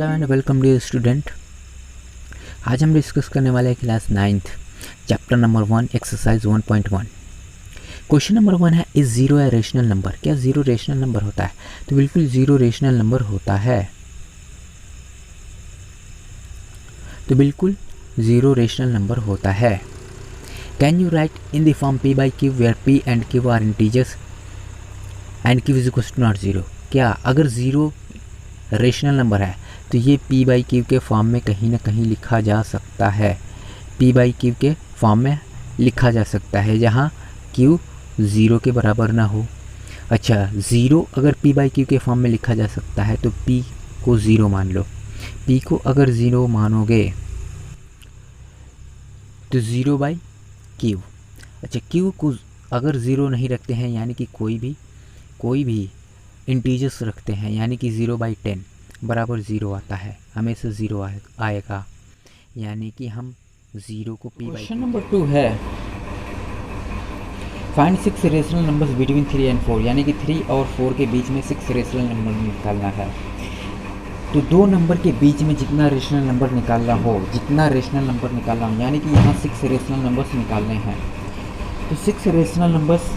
Hello and welcome dear student. आज हम discuss करने वाले हैं class 9th chapter number 1 exercise 1.1। Question number 1 है, is zero a rational number? क्या ज़ीरो रेशनल नंबर होता है? तो बिल्कुल ज़ीरो रेशनल नंबर होता है। तो बिल्कुल ज़ीरो रेशनल नंबर होता है। Can you write in the form p by q where p and q are integers and q is equal to not zero? क्या अगर ज़ीरो रेशनल नंबर है तो ये p बाई क्यू के form में कहीं ना कहीं लिखा जा सकता है। p बाई क्यू के फॉर्म में लिखा जा सकता है जहाँ q ज़ीरो के बराबर ना हो। अच्छा, ज़ीरो अगर p बाई क्यू के फॉर्म में लिखा जा सकता है तो p को ज़ीरो मान लो। p को अगर ज़ीरो मानोगे तो ज़ीरो बाई क्यू। अच्छा, q को अगर ज़ीरो नहीं रखते हैं यानी कि कोई भी इंटीजर्स रखते हैं यानी कि 0/10 बराबर ज़ीरो आता है, हमेशा ज़ीरो आएगा, यानी कि हम ज़ीरो को p। क्वेश्चन नंबर 2 है, find 6 rational numbers between 3 and 4, यानी कि 3 और 4 के बीच में 6 रेशनल नंबर निकालना है। तो दो नंबर के बीच में जितना रेशनल नंबर निकालना हो यानी कि यहाँ 6 रेशनल नंबर्स निकालने हैं। तो 6 रेशनल नंबर्स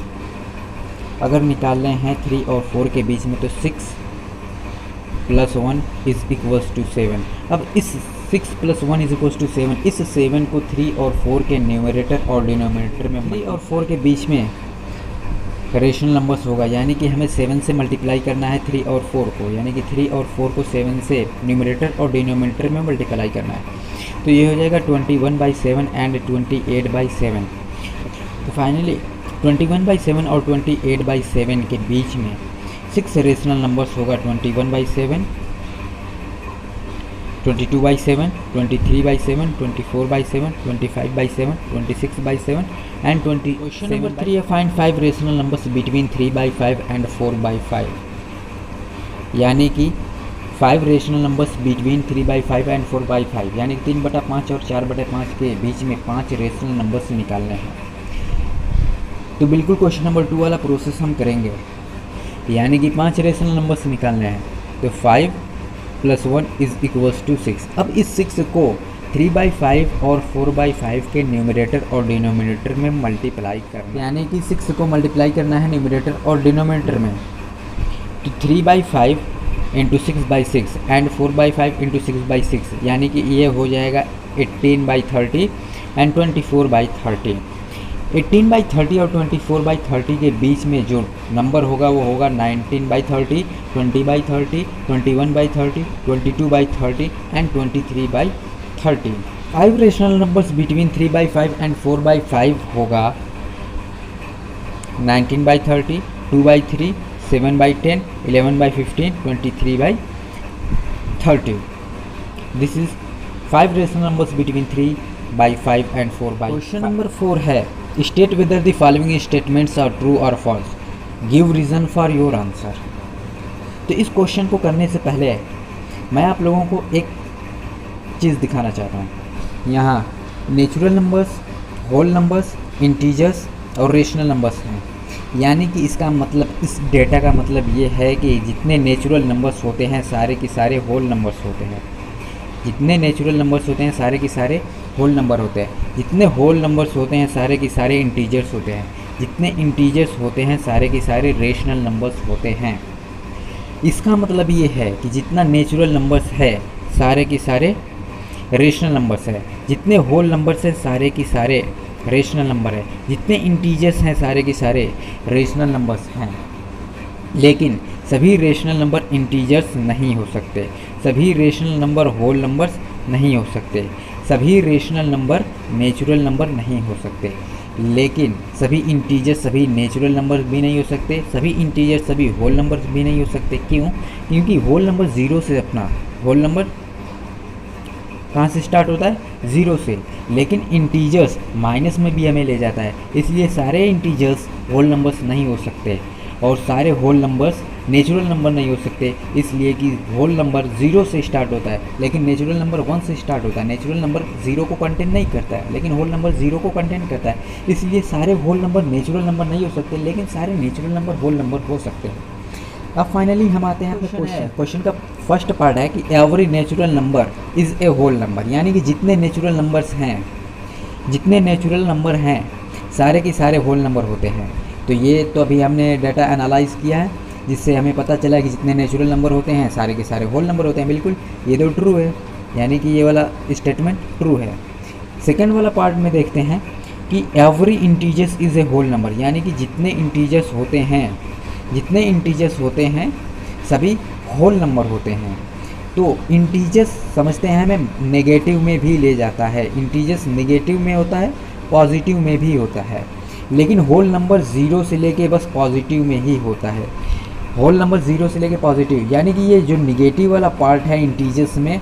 अगर निकालने हैं 3 और 4 के बीच में तो 6 + 1 = 7। अब इस 6 + 1 = 7, इस 7 को 3 और 4 के न्यूमरेटर और डिनोमिनेटर में 3 और 4 के बीच में रेशनल नंबर्स होगा, यानी कि हमें 7 से मल्टीप्लाई करना है 3 और 4 को, यानी कि 3 और 4 को 7 से न्यूमरेटर और डिनोमिनेटर में मल्टीप्लाई करना है। तो ये हो जाएगा 21/7 एंड 28/7। तो फाइनली 21/7 और 28/7 के बीच में 6 रेशनल नंबर्स होगा। 21/7, 22/7, 23/7, 24/7, 25/7, 26/7 एंड 20। क्वेश्चन नंबर 3 है, find 5 rational numbers between 3/5 and 4/5, यानी कि 5 रेशनल नंबर्स बिटवीन 3/5 एंड 4/5, यानी कि 3/5 और 4/5 के बीच में 5 रेशनल नंबर्स निकालने हैं। तो बिल्कुल क्वेश्चन नंबर 2 वाला प्रोसेस हम करेंगे, यानी कि 5 रेशनल नंबर्स निकालने हैं। तो 5 + 1 = 6। अब इस 6 को 3/5 और 4/5 के न्यूमरेटर और डिनोमिनेटर में मल्टीप्लाई करना, यानी कि 6 को मल्टीप्लाई करना है न्यूमरेटर और डिनोमिनेटर में। तो 3/5 × 6/6 एंड 4/5 × 6/6, यानी कि ये हो जाएगा 18/30 एंड 24/30। 18/30 और 24/30 के बीच में जो नंबर होगा वो होगा 19/30, 20/30, 21/30, 22/30 and 23/30। 5 rational numbers between 3/5 and 4/5 होगा 19/30, 2/3, 7/10, 11/15, 23/30। This is 5 rational numbers between 3/5 and 4/5। Question number 4 है, state whether the following statements are true और false, give reason for your answer. तो इस क्वेश्चन को करने से पहले मैं आप लोगों को एक चीज़ दिखाना चाहता हूँ। यहाँ natural numbers, whole numbers, integers और रेशनल नंबर्स हैं, यानी कि इसका मतलब, इस डेटा का मतलब ये है कि जितने नेचुरल नंबर्स होते हैं सारे के सारे होल नंबर्स होते हैं। जितने नेचुरल नंबर्स होते हैं सारे के सारे होल नंबर होते हैं। जितने होल नंबर्स होते हैं सारे के सारे इंटीजर्स होते हैं। जितने इंटीजर्स होते हैं सारे के सारे रेशनल नंबर्स होते हैं। इसका मतलब ये है कि जितना नेचुरल नंबर्स है सारे के सारे रेशनल नंबर्स है। जितने होल नंबर्स हैं सारे के सारे रेशनल नंबर है। जितने इंटीजर्स हैं सारे के सारे रेशनल नंबर्स हैं। लेकिन सभी रेशनल नंबर इंटीजर्स नहीं हो सकते, सभी रेशनल नंबर होल नंबर्स नहीं हो सकते, सभी रेशनल नंबर नेचुरल नंबर नहीं हो सकते, लेकिन सभी इंटीजर्स सभी नेचुरल नंबर भी नहीं हो सकते, सभी इंटीजर्स सभी होल नंबर्स भी नहीं हो सकते। क्यों? क्योंकि होल नंबर ज़ीरो से, अपना होल नंबर कहाँ से स्टार्ट होता है? ज़ीरो से, लेकिन इंटीजर्स माइनस में भी हमें ले जाता है, इसलिए सारे इंटीजर्स होल नंबर्स नहीं हो सकते और सारे होल नंबर्स नेचुरल नंबर नहीं हो सकते, इसलिए कि होल नंबर 0 से स्टार्ट होता है लेकिन नेचुरल नंबर 1 से स्टार्ट होता है। नेचुरल नंबर 0 को कंटेन नहीं करता है लेकिन होल नंबर 0 को कंटेन करता है, इसलिए सारे होल नंबर नेचुरल नंबर नहीं हो सकते लेकिन सारे नेचुरल नंबर होल नंबर हो सकते हैं। अब फाइनली हम आते हैं अपने क्वेश्चन का फर्स्ट पार्ट है कि every natural number is a whole number, यानी कि जितने नेचुरल नंबर हैं सारे के सारे होल नंबर होते हैं। तो ये तो अभी हमने डाटा एनालाइज किया है, जिससे हमें पता चला कि जितने नेचुरल नंबर होते हैं सारे के सारे होल नंबर होते हैं। बिल्कुल ये तो ट्रू है, यानी कि ये वाला स्टेटमेंट ट्रू है। सेकेंड वाला पार्ट में देखते हैं कि every integers is a whole number, यानी कि जितने इंटीजर्स होते हैं सभी होल नंबर होते हैं। तो इंटीजर्स समझते हैं हमें नेगेटिव में भी ले जाता है, इंटीजर्स नेगेटिव में होता है, पॉजिटिव में भी होता है, लेकिन होल नंबर ज़ीरो से लेके बस पॉजिटिव में ही होता है। होल नंबर ज़ीरो से लेके पॉजिटिव, यानी कि ये जो निगेटिव वाला पार्ट है इंटीजर्स में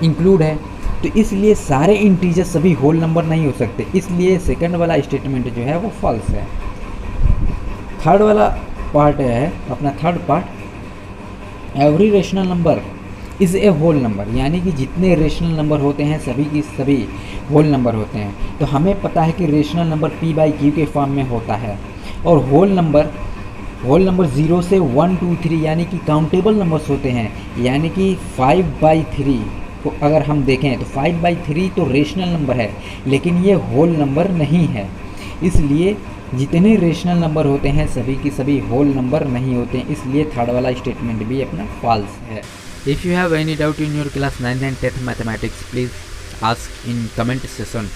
इंक्लूड है, तो इसलिए सारे इंटीजर्स सभी होल नंबर नहीं हो सकते, इसलिए सेकंड वाला स्टेटमेंट जो है वो फॉल्स है। थर्ड वाला पार्ट है अपना third part, every rational number is a whole number, यानी कि जितने रेशनल नंबर होते हैं सभी की सभी होल नंबर होते हैं। तो हमें पता है कि रेशनल नंबर p/q के फॉर्म में होता है, और होल नंबर 0 से 1 2 3 यानी कि काउंटेबल नंबर्स होते हैं, यानी कि 5/3 को अगर हम देखें तो 5/3 तो रेशनल नंबर है, लेकिन ये होल नंबर नहीं है। इसलिए जितने रेशनल नंबर होते हैं सभी की सभी होल नंबर नहीं होते हैं, इसलिए थर्ड वाला स्टेटमेंट भी अपना फॉल्स है। If you have any doubt in your class 9th and 10th mathematics, please ask in comment session.